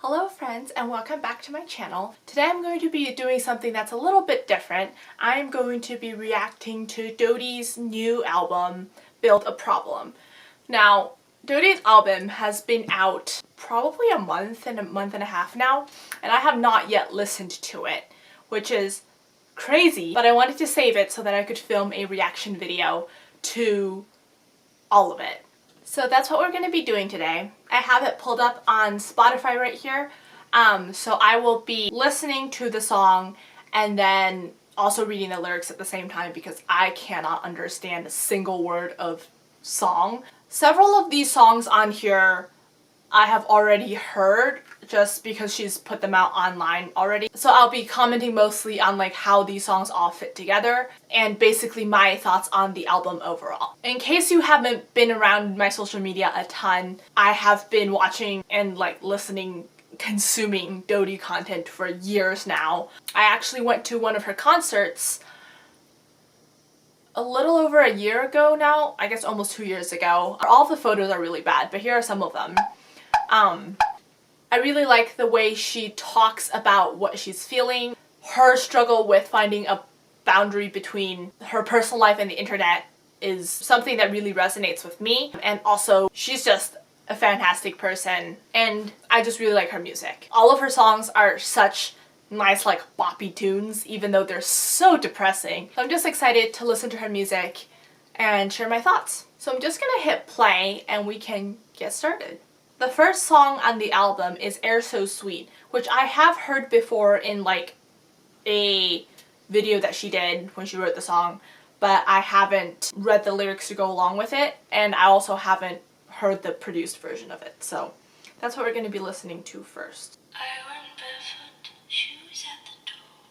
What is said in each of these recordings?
Hello friends and welcome back to my channel. Today I'm going to be doing something that's a little bit different. I'm going to be reacting to Dodie's new album, Build a Problem. Now, Dodie's album has been out probably a month and a half now, and I have not yet listened to it, which is crazy, but I wanted to save it so that I could film a reaction video to all of it. So that's what we're going to be doing today. I have it pulled up on Spotify right here. So I will be listening to the song and then also reading the lyrics at the same time because I cannot understand a single word of song. Several of these songs on here I have already heard just because she's put them out online already. So I'll be commenting mostly on like how these songs all fit together and basically my thoughts on the album overall. In case you haven't been around my social media a ton, I have been watching and like listening, consuming Dodie content for years now. I actually went to one of her concerts a little over a year ago now, I guess almost 2 years ago. All the photos are really bad, but here are some of them. I really like the way she talks about what she's feeling. Her struggle with finding a boundary between her personal life and the internet is something that really resonates with me. And also, she's just a fantastic person and I just really like her music. All of her songs are such nice like boppy tunes even though they're so depressing. So I'm just excited to listen to her music and share my thoughts. So I'm just gonna hit play and we can get started. The first song on the album is Air So Sweet, which I have heard before in like a video that she did when she wrote the song, but I haven't read the lyrics to go along with it, and I also haven't heard the produced version of it. So that's what we're going to be listening to first. I went barefoot, shoes at the door.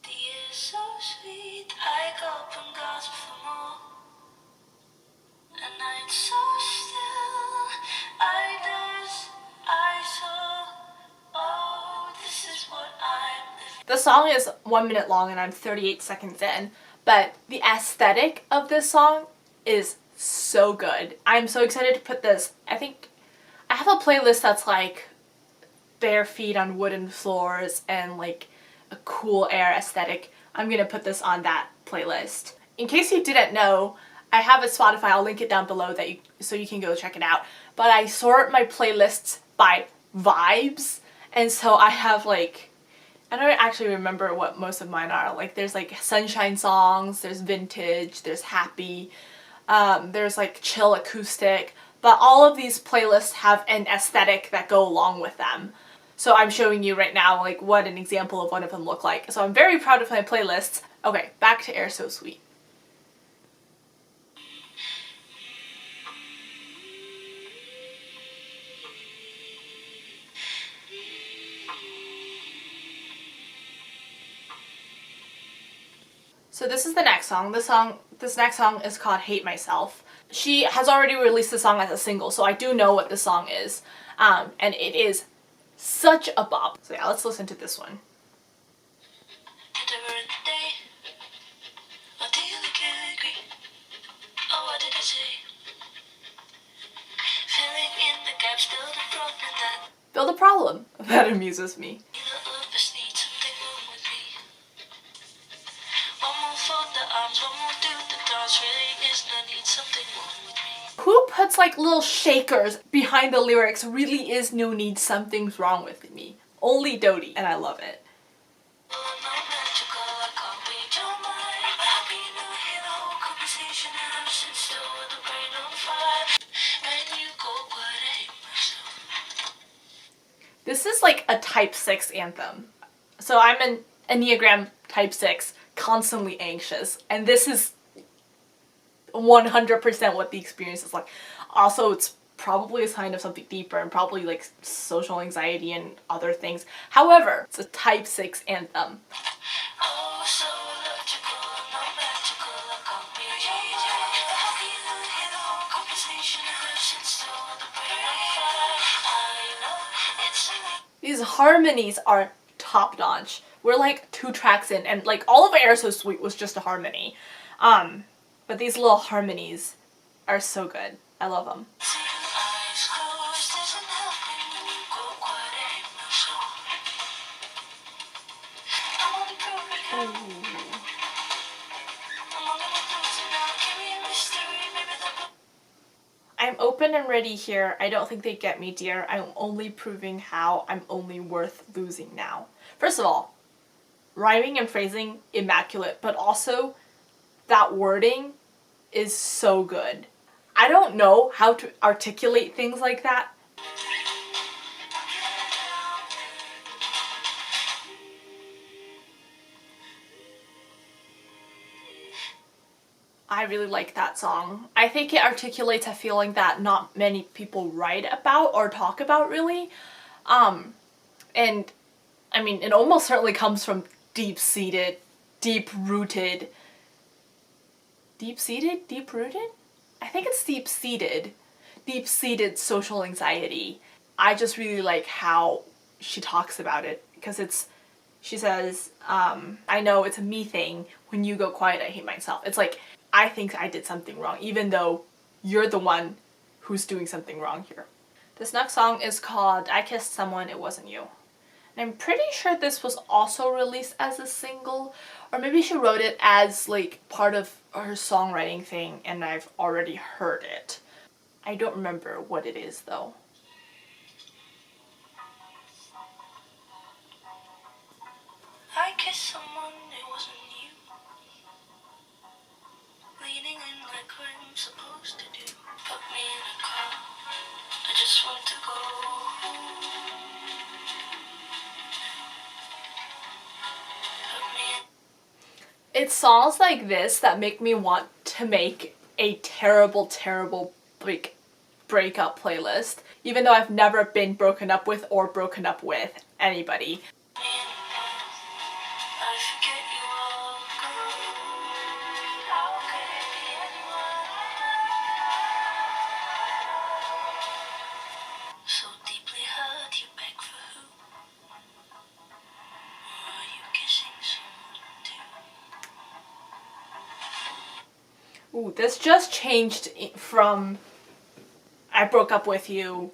The air's so sweet, I gulp and gasp for more. And night so still, I saw, oh, this is what I'm living. The song is 1 minute long and I'm 38 seconds in, but the aesthetic of this song is so good. I'm so excited to put this. I think I have a playlist that's like bare feet on wooden floors and like a cool air aesthetic. I'm gonna put this on that playlist. In case you didn't know, I have a Spotify, I'll link it down below so you can go check it out. But I sort my playlists by vibes, and so I have like, I don't actually remember what most of mine are. Like there's like sunshine songs, there's vintage, there's happy, there's like chill acoustic, but all of these playlists have an aesthetic that go along with them. So I'm showing you right now like what an example of one of them look like. So I'm very proud of my playlists. Okay, back to Air So Sweet. So this is the next song. This next song is called Hate Myself. She has already released the song as a single, so I do know what this song is. And it is such a bop. So yeah, let's listen to this one. Build a problem. That amuses me. Who puts like little shakers behind the lyrics? Really is no need, something's wrong with me. Only Dodie, and I love it. This is like a type 6 anthem. So I'm an Enneagram type 6, constantly anxious, and this is 100% what the experience is like. Also, it's probably a sign of something deeper and probably like social anxiety and other things. However, it's a type 6 anthem. These harmonies are top notch. We're like 2 tracks in and like all of Air So Sweet was just a harmony. But these little harmonies are so good. I love them. This isn't helping when you go quiet, it ain't real slow. I'm only proving how. I'm only with losing now. Give me a mystery, maybe the. I'm open and ready here. I don't think they get me, dear. I'm only proving how. I'm only worth losing now. First of all, rhyming and phrasing, immaculate, but also that wording is so good. I don't know how to articulate things like that. I really like that song. I think it articulates a feeling that not many people write about or talk about really. And I mean, it almost certainly comes from deep-seated, deep-rooted. Deep-seated? Deep-rooted? I think it's deep-seated. Deep-seated social anxiety. I just really like how she talks about it because she says, I know it's a me thing. When you go quiet, I hate myself. It's like, I think I did something wrong, even though you're the one who's doing something wrong here. This next song is called I Kissed Someone, It Wasn't You. And I'm pretty sure this was also released as a single, or maybe she wrote it as like part of her songwriting thing and I've already heard it. I don't remember what it is though. I kissed someone, it wasn't you. Leaning in like I'm supposed to do. Put me in a car, I just want to go. Put me in. It's songs like this that make me want to make a terrible, terrible like breakup playlist, even though I've never been broken up with or broken up with anybody. I forget you all good. How could it be anyone so deeply hurt? You beg for who? Or are you kissing someone too? Ooh, this just changed from I broke up with you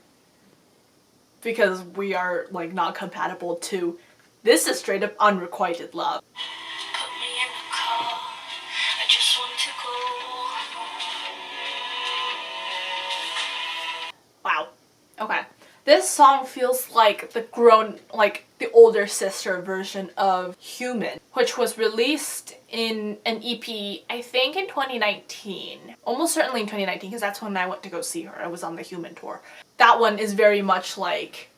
because we are like not compatible to this is straight up unrequited love. Put me in a car, I just want to go. Wow. Okay. This song feels like the older sister version of Human, which was released in an EP, I think in 2019. Almost certainly in 2019, because that's when I went to go see her. I was on the Human tour. That one is very much like,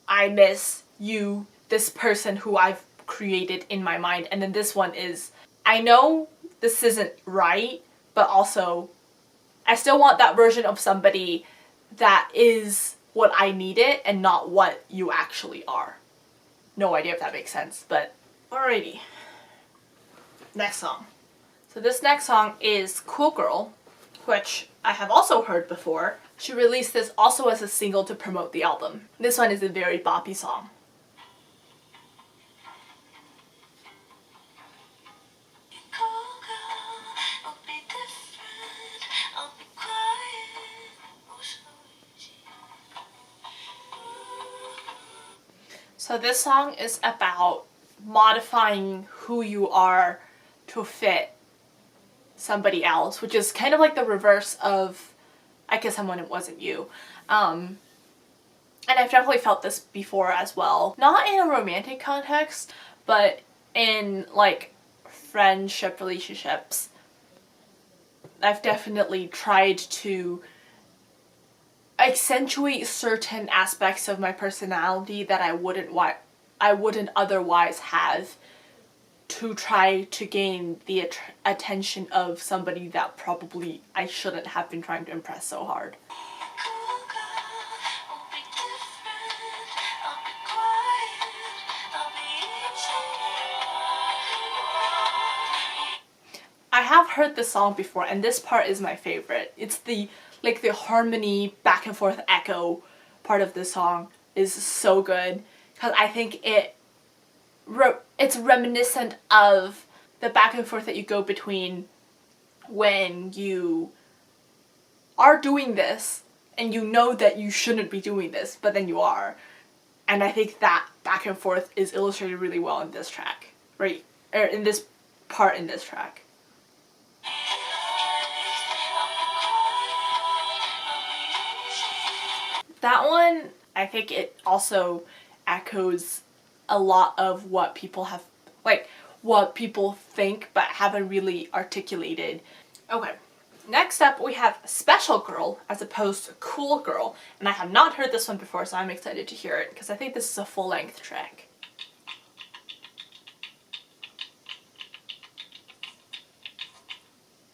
I miss you, this person who I've created in my mind. And then this one is, I know this isn't right, but also, I still want that version of somebody that is what I needed and not what you actually are. No idea if that makes sense, but alrighty. Next song. So this next song is Cool Girl, which I have also heard before. She released this also as a single to promote the album. This one is a very boppy song. Cool girl, I'll be different, I'll be quiet, oh so easy. So this song is about modifying who you are to fit somebody else, which is kind of like the reverse of I Kissed Someone, It Wasn't You. And I've definitely felt this before as well. Not in a romantic context, but in like friendship relationships. I've definitely tried to accentuate certain aspects of my personality that I wouldn't otherwise have to try to gain the attention of somebody that probably I shouldn't have been trying to impress so hard. Cool girl, I'll be different, I'll be quiet, I'll be easy. I have heard this song before and this part is my favorite. It's the harmony back and forth echo part of the song is so good because I think it's reminiscent of the back and forth that you go between when you are doing this and you know that you shouldn't be doing this, but then you are. And I think that back and forth is illustrated really well in this track, right? Or in this part in this track. That one, I think it also echoes a lot of what people have, like, what people think but haven't really articulated. Okay, next up we have Special Girl as opposed to Cool Girl, and I have not heard this one before, so I'm excited to hear it because I think this is a full-length track.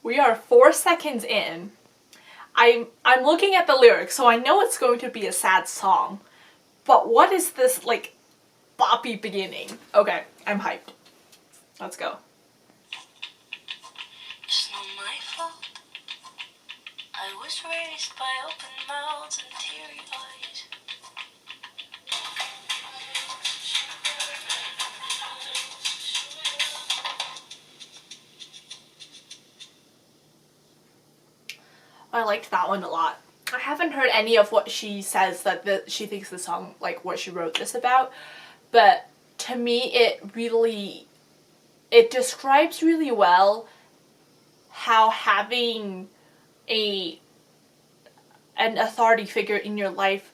We are 4 seconds in. I'm looking at the lyrics, so I know it's going to be a sad song, but what is this, like, boppy beginning? Okay, I'm hyped. Let's go. It's not my fault. I was raised by open mouths and teary eyes. I liked that one a lot. I haven't heard any of what she says that she thinks the song, like what she wrote this about, but to me it describes really well how having an authority figure in your life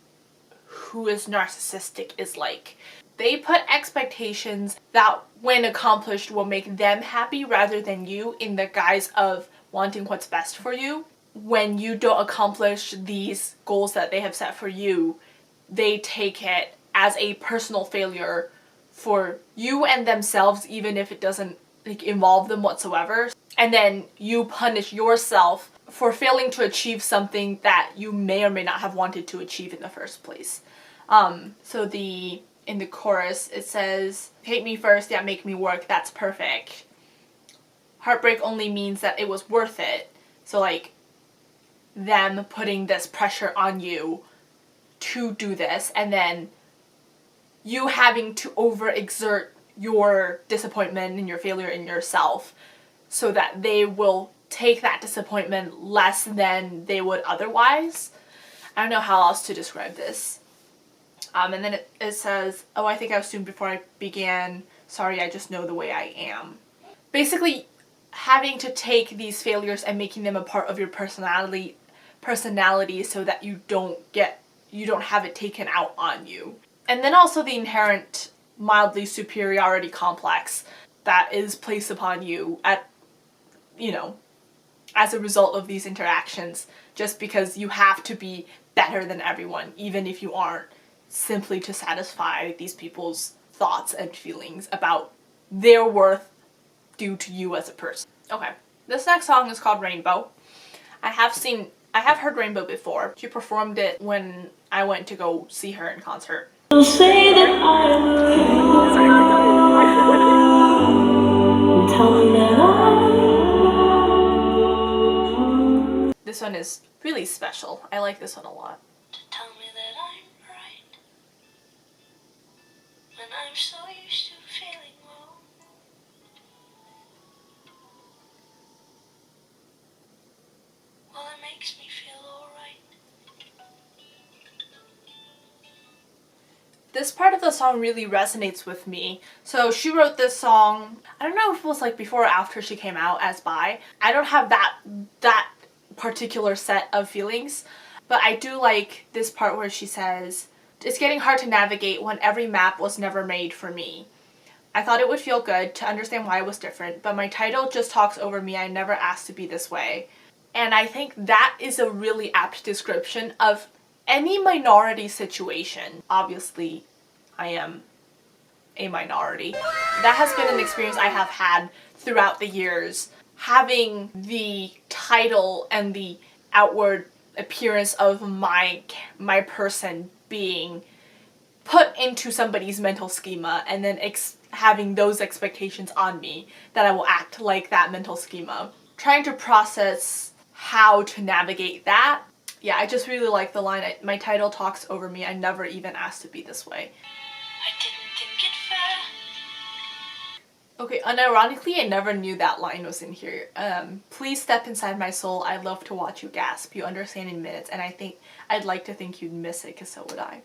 who is narcissistic is like. They put expectations that when accomplished will make them happy rather than you in the guise of wanting what's best for you. When you don't accomplish these goals that they have set for you, they take it as a personal failure for you and themselves, even if it doesn't like involve them whatsoever. And then you punish yourself for failing to achieve something that you may or may not have wanted to achieve in the first place. So in the chorus it says, "Hate me first, yeah, make me work, that's perfect. Heartbreak only means that it was worth it." So like them putting this pressure on you to do this, and then you having to overexert your disappointment and your failure in yourself so that they will take that disappointment less than they would otherwise. I don't know how else to describe this. And then it says, "Oh, I think I was doomed before I began. Sorry, I just know the way I am." Basically, having to take these failures and making them a part of your personality so that you don't have it taken out on you. And then also the inherent mildly superiority complex that is placed upon you as a result of these interactions, just because you have to be better than everyone, even if you aren't, simply to satisfy these people's thoughts and feelings about their worth due to you as a person. Okay, this next song is called Rainbow. I have heard Rainbow before. She performed it when I went to go see her in concert. Say that I will. Tell me that This one is really special. I like this one a lot. Tell me that I'm right when I'm so used to feeling low. Well, it makes me feel alright. This part of the song really resonates with me. So she wrote this song, I don't know if it was like before or after she came out as bi. I don't have that particular set of feelings, but I do like this part where she says, "It's getting hard to navigate when every map was never made for me. I thought it would feel good to understand why I was different, but my title just talks over me. I never asked to be this way." And I think that is a really apt description of any minority situation. Obviously, I am a minority. That has been an experience I have had throughout the years. Having the title and the outward appearance of my person being put into somebody's mental schema, and then having those expectations on me that I will act like that mental schema. Trying to process how to navigate that. Yeah, I just really like the line, "My title talks over me. I never even asked to be this way." I didn't think it fair. Okay, unironically, I never knew that line was in here. Please step inside my soul. I'd love to watch you gasp. You understand in minutes, and I'd like to think you'd miss it, because so would I.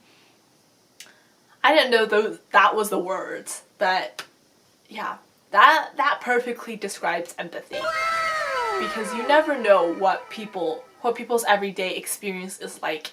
I didn't know that was the words, but yeah, that perfectly describes empathy. Because you never know what people's everyday experience is like,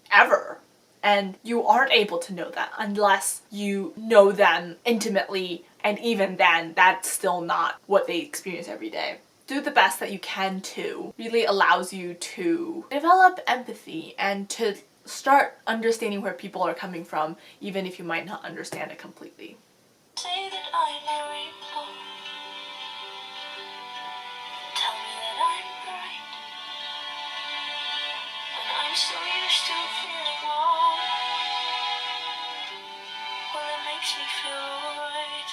ever. And you aren't able to know that unless you know them intimately, and even then, that's still not what they experience every day. Do the best that you can to really allows you to develop empathy and to start understanding where people are coming from, even if you might not understand it completely. Say that I'm a rainbow. Tell me that I'm bright. When I'm so used to feeling wrong, well, it makes me feel alright.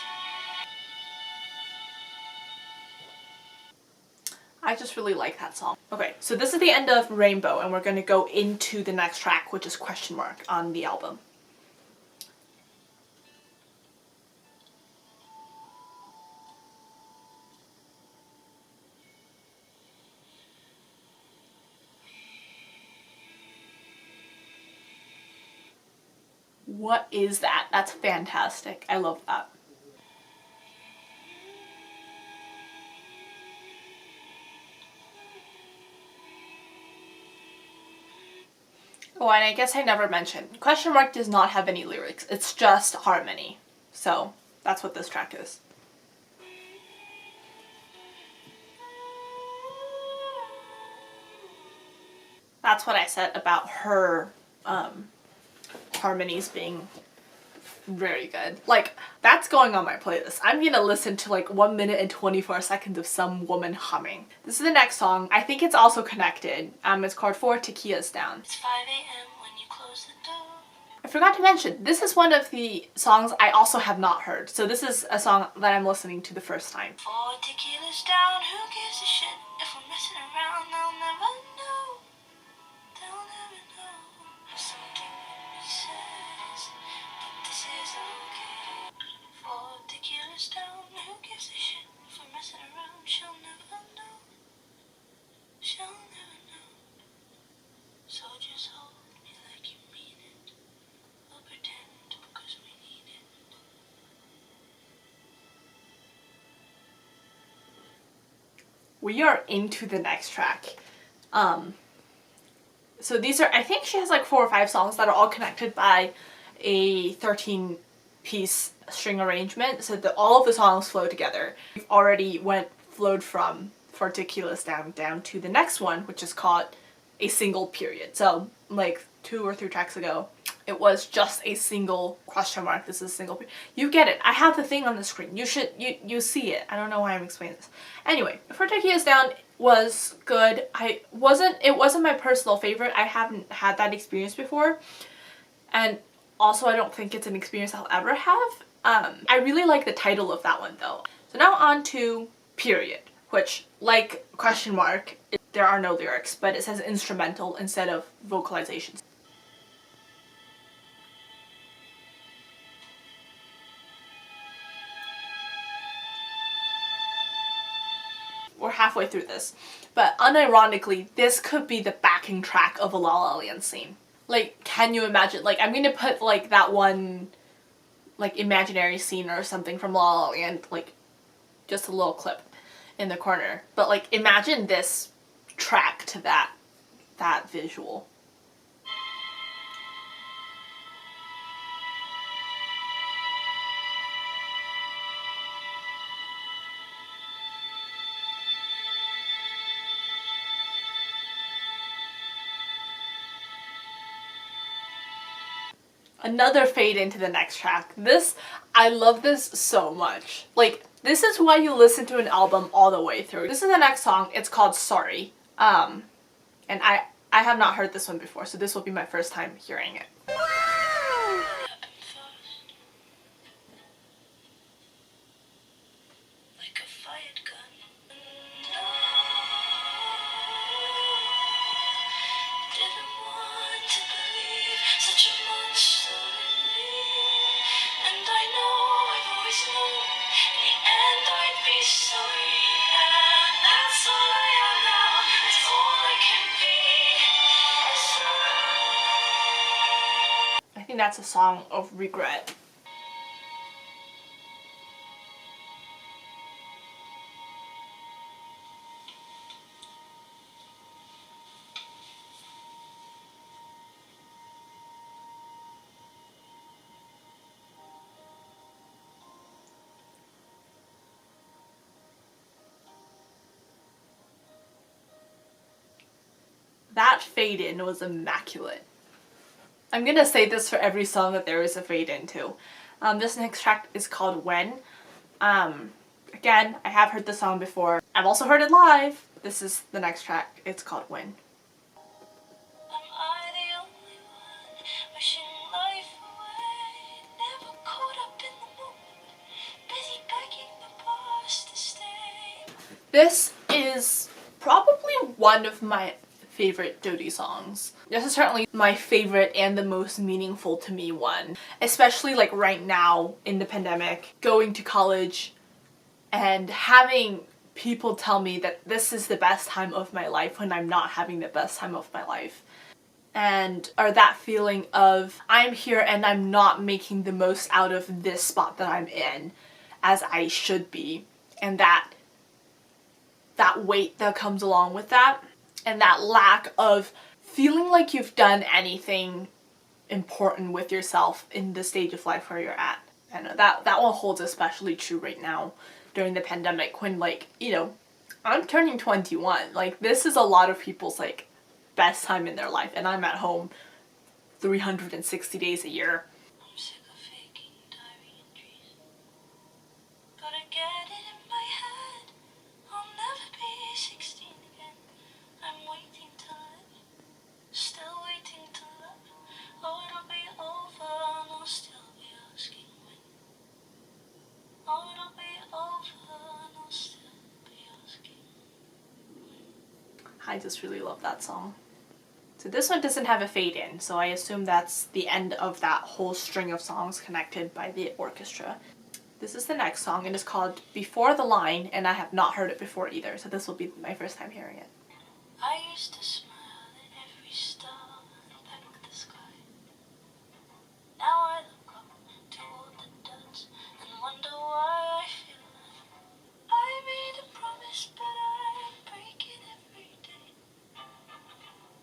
I just really like that song. Okay, so this is the end of Rainbow, and we're going to go into the next track, which is Question Mark on the album. What is that? That's fantastic. I love that. Oh, and I guess I never mentioned, Question Mark does not have any lyrics. It's just harmony. So, that's what this track is. That's what I said about her harmonies being very good. Like, that's going on my playlist. I'm gonna listen to like 1 minute and 24 seconds of some woman humming. This is the next song. I think it's also connected. It's called 4 Tequilas Down. It's 5 a.m. when you close the door. I forgot to mention, this is one of the songs I also have not heard. So this is a song that I'm listening to the first time. 4 tequilas down, who gives a shit? If we're messing around, they'll never know. They'll never know. Something in me says that this is okay. 4 tequilas down, who gives a shit? If we're messing around, she'll never know. She'll never know. So just hold me like you mean it. We'll pretend because we need it. We are into the next track. So these are, I think she has like 4 or 5 songs that are all connected by a 13-piece string arrangement, so that all of the songs flow together. We've already flowed from 4 Tequilas down to the next one, which is called A Single Period. So like 2 or 3 tracks ago, it was just a single question mark. This is a single period. You get it. I have the thing on the screen. You see it. I don't know why I'm explaining this. Anyway, 4 Tequilas Down was good. It wasn't my personal favorite. I haven't had that experience before. And also I don't think it's an experience I'll ever have. I really like the title of that one though. So now on to Period, which, like question mark, there are no lyrics, but it says instrumental instead of vocalizations. We're halfway through this, but unironically, this could be the backing track of a La La Land scene. Like, can you imagine? Like, I'm gonna put like that one, like, imaginary scene or something from La La Land, like, just a little clip in the corner. But like, imagine this track to that visual. Another fade into the next track. This, I love this so much. Like, this is why you listen to an album all the way through. This is the next song. It's called Sorry. And I have not heard this one before, so this will be my first time hearing it. Like a fired gun. Didn't want to believe such a monster in me. And I know I've always known think that's a song of regret. That fade in was immaculate. I'm gonna say this for every song that there is a fade into. This next track is called When. Again, I have heard the song before. I've also heard it live. This is the next track. It's called When. Am I the only one wishing life away? Never caught up in the moment, busy begging the past to stay. This is probably one of my favorite dodie songs. This is certainly my favorite and the most meaningful to me one. Especially like right now in the pandemic, going to college and having people tell me that this is the best time of my life when I'm not having the best time of my life. And or that feeling of I'm here and I'm not making the most out of this spot that I'm in as I should be. And that weight that comes along with that. And that lack of feeling like you've done anything important with yourself in the stage of life where you're at. I know that one holds especially true right now during the pandemic when, like, you know, I'm turning 21. Like, this is a lot of people's, like, best time in their life, and I'm at home 360 days a year. I'm sick of faking diary entries. Gotta get it in my head. I'll never be 16 again. I'm waiting to live. Still waiting to love. Oh, it'll be over and I'll still be asking when. Oh, it'll be over and I'll still be asking when. I just really love that song. So this one doesn't have a fade in, so I assume that's the end of that whole string of songs connected by the orchestra. This is the next song, and it's called Before the Line, and I have not heard it before either, so this will be my first time hearing it. I used to smile at every star and peck the sky. Now I look up to all the dots and wonder why I feel like I made a promise, but I break it every day.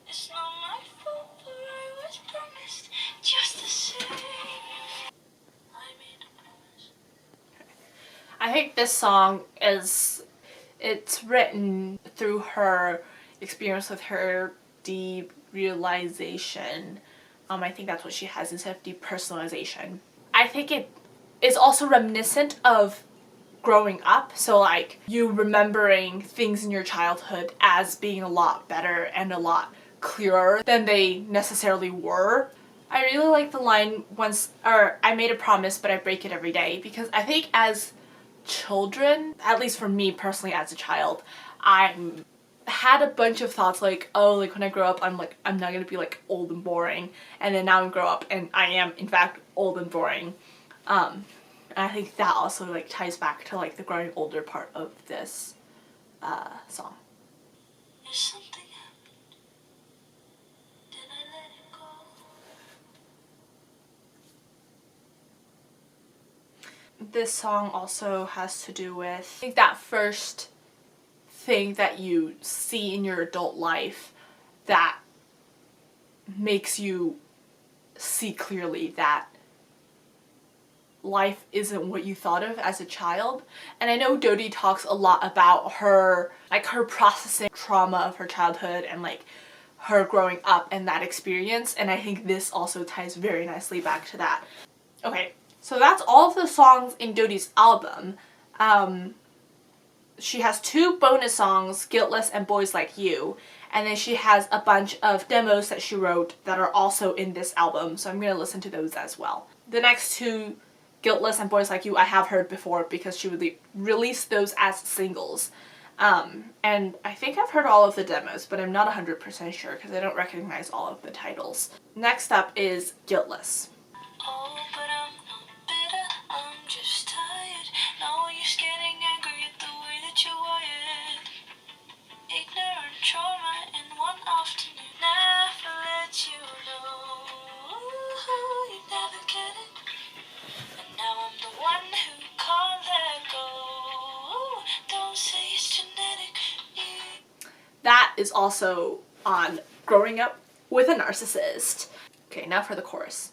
It's not my fault, for I was promised just the same. I made a promise. I think this song it's written through her experience with her derealization. I think that's what she has instead of depersonalization. I think it is also reminiscent of growing up. So like you remembering things in your childhood as being a lot better and a lot clearer than they necessarily were. I really like the line I made a promise but I break it every day, because I think as children, at least for me personally as a child, I had a bunch of thoughts like, oh, like when I grow up I'm not gonna be like old and boring, and then now I grow up and I am in fact old and boring. And I think that also like ties back to like the growing older part of this song. If something happened, did I let it go? This song also has to do with, I think, that first thing that you see in your adult life that makes you see clearly that life isn't what you thought of as a child. And I know Dodie talks a lot about her processing trauma of her childhood and like her growing up and that experience, and I think this also ties very nicely back to that. Okay, so that's all of the songs in Dodie's album. She has 2 bonus songs, Guiltless and Boys Like You, and then she has a bunch of demos that she wrote that are also in this album, so I'm going to listen to those as well. The next 2, Guiltless and Boys Like You, I have heard before because she would release those as singles. And I think I've heard all of the demos, but I'm not 100% sure because I don't recognize all of the titles. Next up is Guiltless. Oh, but I'm not bitter, I'm just tired. Now you're getting angry at the way that you're wired. Ignorant trauma in one afternoon. Never let you know. You is also on growing up with a narcissist. Okay, now for the chorus.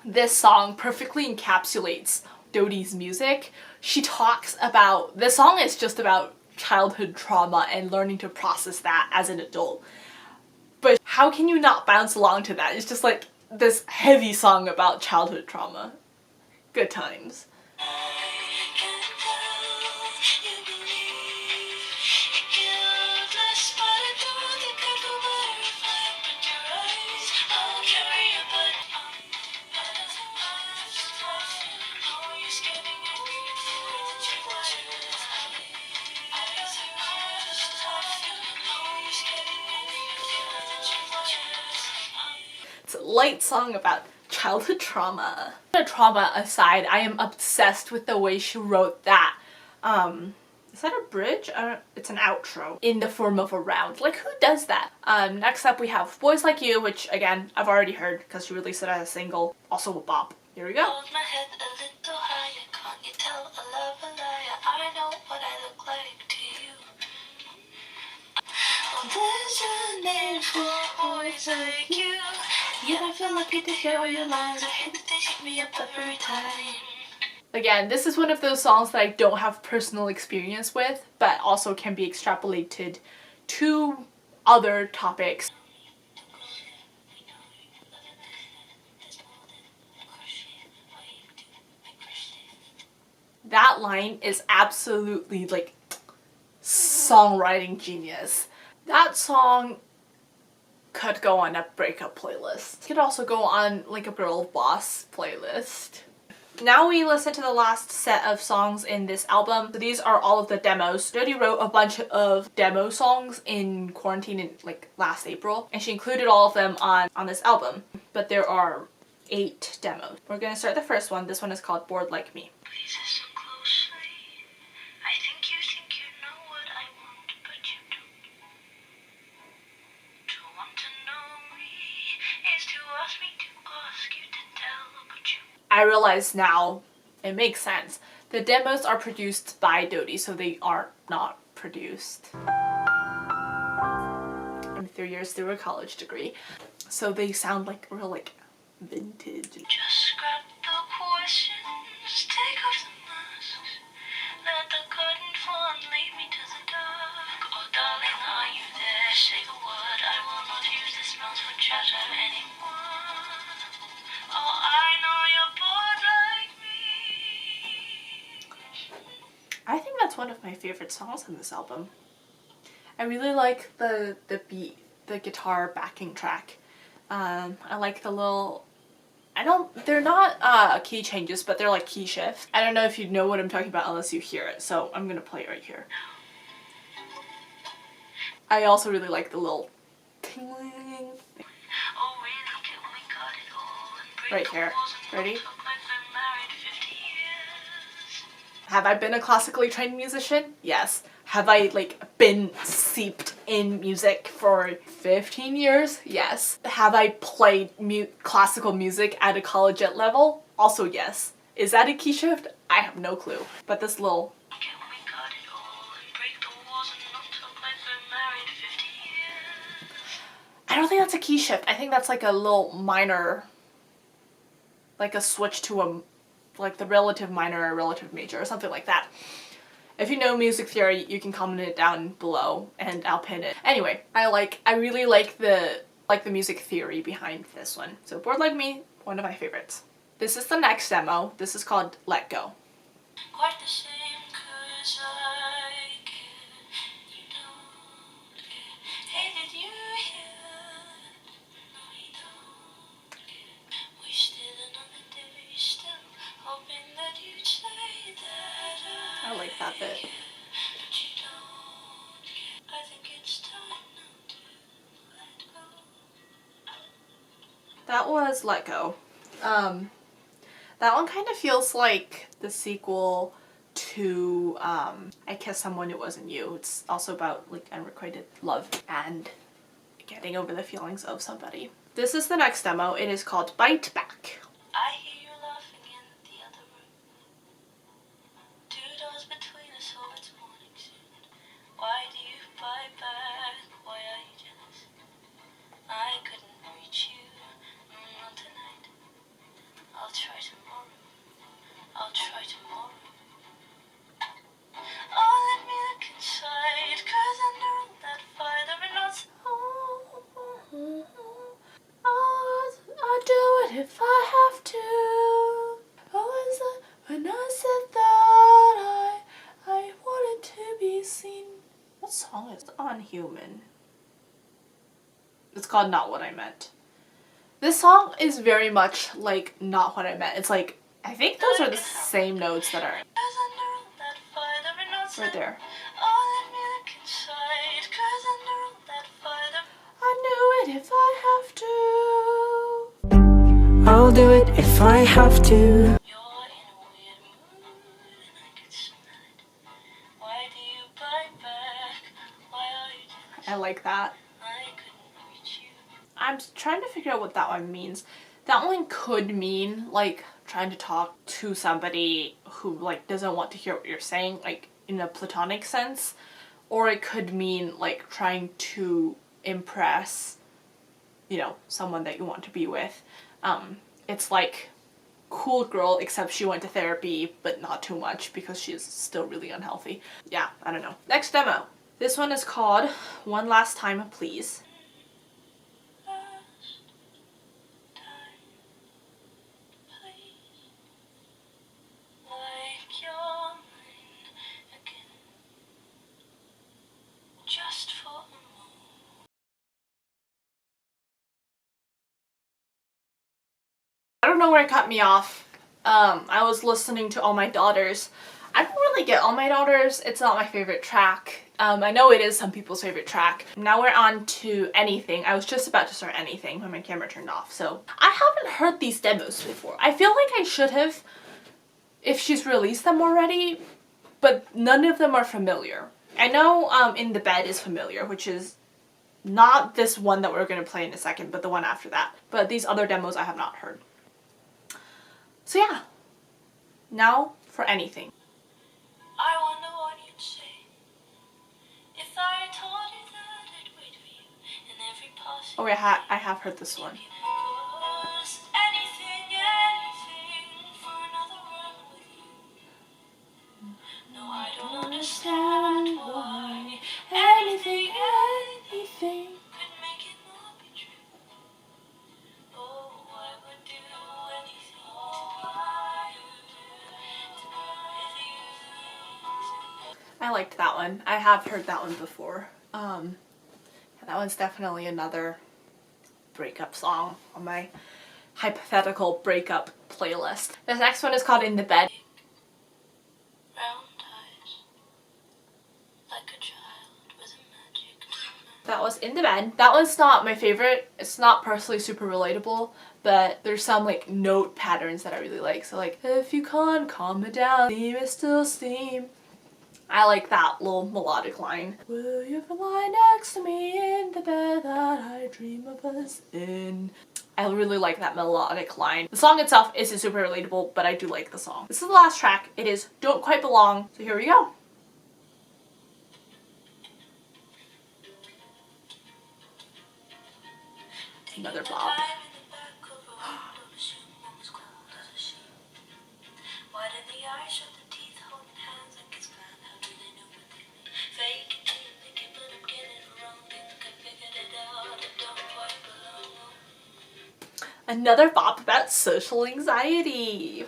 This song perfectly encapsulates Dodie's music. She talks about, this song is just about childhood trauma and learning to process that as an adult. But how can you not bounce along to that? It's just like this heavy song about childhood trauma. Good times. It's a light song about childhood trauma. Trauma aside, I am obsessed with the way she wrote that. Is that a bridge? It's an outro in the form of a round. Like, who does that? Next up we have Boys Like You, which again, I've already heard because she released it as a single. Also a bop. Here we go. Hold my head a little higher, can't you tell I love a liar? I know what I look like to you. Oh, there's a name for boys like you. Yeah, I feel lucky to hear all your lines. I hate that they hit me up every time. Again, this is one of those songs that I don't have personal experience with, but also can be extrapolated to other topics. That line is absolutely like songwriting genius. That song could go on a breakup playlist. It could also go on like a girl boss playlist. Now we listen to the last set of songs in this album. So these are all of the demos. Dodie wrote a bunch of demo songs in quarantine in like last April, and she included all of them on this album. But there are 8 demos. We're gonna start the first one. This one is called Bored Like Me. Please listen closely. I think you know what I want, but you don't. To want to know me is to ask me to ask you to tell, but you. I realize now it makes sense. The demos are produced by Dodie, so they are not produced. I'm 3 years through a college degree, so they sound like real like vintage. Just scrap the questions, take off the masks, let the curtain fall and lead me to the dark. Oh darling, are you there? Say the word. I will not use this mouth for chatter anymore. Oh, I know you're bored like me. I think that's one of my favorite songs in this album. I really like the beat, the guitar backing track. I like the little, they're not key changes, but they're like key shifts. I don't know if you know what I'm talking about unless you hear it, so I'm gonna play it right here. I also really like the little tingling thing. Oh really, can we cut it all and break Right the here. walls and Ready? look like we're married 50 years? Have I been a classically trained musician? Yes. Have I like been steeped in music for 15 years? Yes. Have I played classical music at a collegiate level? Also yes. Is that a key shift? I have no clue. But this little... Can we cut it all and break the walls and not look like we're married 50 years? I don't think that's a key shift. I think that's like a little minor, like a switch to a, like the relative minor or relative major or something like that. If you know music theory, you can comment it down below and I'll pin it. Anyway, I really like the music theory behind this one. So Bored Like Me, one of my favorites. This is the next demo. This is called Let Go. Quite the same, 'cause I care. You don't care. Hey, did you hear? No, you don't care. Wasted another day, still hoping that you'd say that I like that bit. but you don't care. I think it's time now to let go. That was Let Go. That one kind of feels like the sequel to I Kissed Someone It Wasn't You. It's also about like unrequited love and getting over the feelings of somebody. This is the next demo. It is called Bite Back. I hear you laughing in the other room. 2 doors between us, so it's morning soon. Why do you bite back? Why are you jealous? I couldn't reach you, not tonight. I'll try tomorrow. I'll try tomorrow. Oh, let me look inside, 'cause under all that fire there are not. I'll do it if I have to. Always when I said that I wanted to be seen. What song is Unhuman? It's called Not What I Meant. This song is very much like Not What I Meant. It's like, I think those are the same notes that are right there. I knew it if I have to. I'll do it if I have to. You're in a weird mood and I can smell it. Why do you bite back? Why are you jealous? I like that. I couldn't reach you. I'm trying to figure out what that one means. That one could mean like trying to talk to somebody who like doesn't want to hear what you're saying, like in a platonic sense, or it could mean like trying to impress, you know, someone that you want to be with. It's like cool girl, except she went to therapy, but not too much because she's still really unhealthy. Yeah, I don't know. Next demo. This one is called One Last Time Please. Last time, please. Like you're mine again. Just for a moment. I don't know where it cut me off. I was listening to All My Daughters. I don't really get All My Daughters. It's not my favorite track. I know it is some people's favorite track. Now we're on to Anything. I was just about to start Anything when my camera turned off, so I haven't heard these demos before. I feel like I should have if she's released them already, but none of them are familiar. I know In the Bed is familiar, which is not this one that we're going to play in a second, but the one after that. But these other demos I have not heard. So yeah, now for Anything. I wonder what you'd say if I told you that I'd wait for you in every possible. Oh, I have heard this one. Anything, anything for another run with you. No, I don't understand why anything, anything could make it not be true. Oh, I would do anything to be with you. I liked that one. I have heard that one before. That one's definitely another breakup song on my hypothetical breakup playlist. This next one is called In the Bed. Round eyes, like a child with a magic touch. That was In the Bed. That one's not my favorite. It's not personally super relatable, but there's some like note patterns that I really like. So like, if you can't calm it down, steam is still steam. I like that little melodic line. Will you ever lie next to me in the bed that I dream of us in? I really like that melodic line. The song itself isn't super relatable, but I do like the song. This is the last track. It is Don't Quite Belong. So here we go. Another bob. Why did the eyes shut the teeth holding hands like it's mad? How do they know what they mean? Fake it till you make it, but I'm getting it wrong. Think I figured it out, it don't quite belong. Another bop about social anxiety.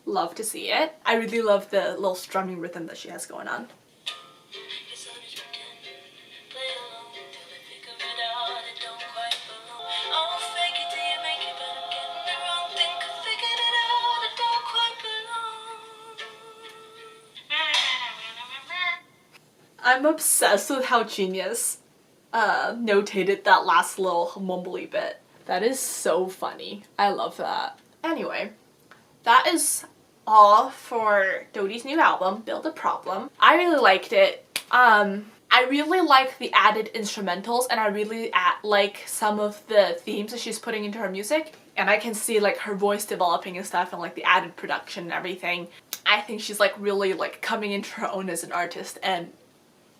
Love to see it. I really love the little strumming rhythm that she has going on. Your son is pretending, play along till they figure it out, it don't quite belong. Oh, fake it till you make it, but I'm getting it wrong. Think I figured it out, it don't quite belong. I'm obsessed with how Genius notated that last little mumbly bit. That is so funny. I love that. Anyway, that is all for Dodie's new album, Build a Problem. I really liked it. I I really like the added instrumentals, and I really like some of the themes that she's putting into her music, and I can see like her voice developing and stuff, and like the added production and everything. I think she's like really like coming into her own as an artist, and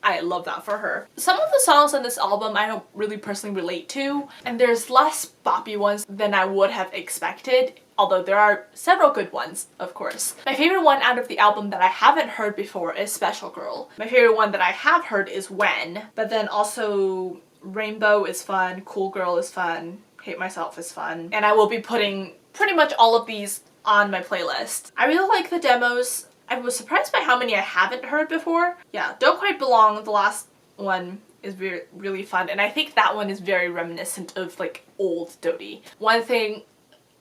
I love that for her. Some of the songs on this album I don't really personally relate to, and there's less boppy ones than I would have expected, although there are several good ones, of course. My favorite one out of the album that I haven't heard before is Special Girl. My favorite one that I have heard is When, but then also Rainbow is fun, Cool Girl is fun, Hate Myself is fun, and I will be putting pretty much all of these on my playlist. I really like the demos. I was surprised by how many I haven't heard before. Yeah, Don't Quite Belong, the last one, is really fun, and I think that one is very reminiscent of like old Dodie. One thing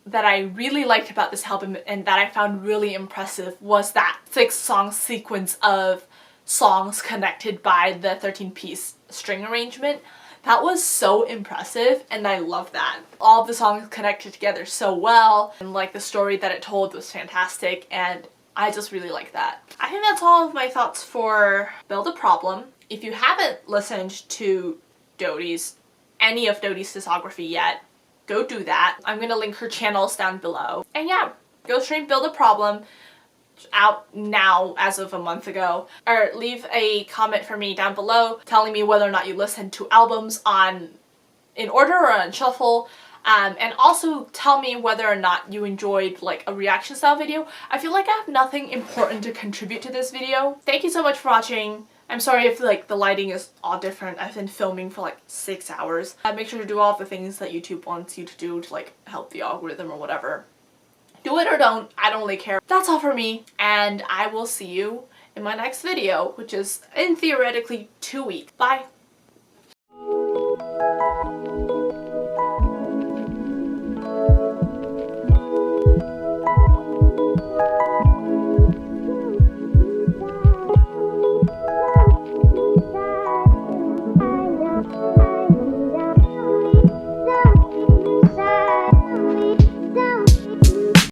that I really liked about this album and that I found really impressive was that 6-song sequence of songs connected by the 13-piece string arrangement. That was so impressive, and I love that. All of the songs connected together so well, and like the story that it told was fantastic, and I just really like that. I think that's all of my thoughts for Build a Problem. If you haven't listened to any of Dodie's discography yet, go do that. I'm gonna link her channels down below. And yeah, go stream Build a Problem, out now as of a month ago. Or leave a comment for me down below telling me whether or not you listened to albums in order or on shuffle. And also tell me whether or not you enjoyed like a reaction style video. I feel like I have nothing important to contribute to this video. Thank you so much for watching. I'm sorry if like the lighting is all different. I've been filming for like 6 hours. Make sure to do all the things that YouTube wants you to do to like help the algorithm or whatever. Do it or don't, I don't really care. That's all for me, and I will see you in my next video, which is in theoretically 2 weeks. Bye!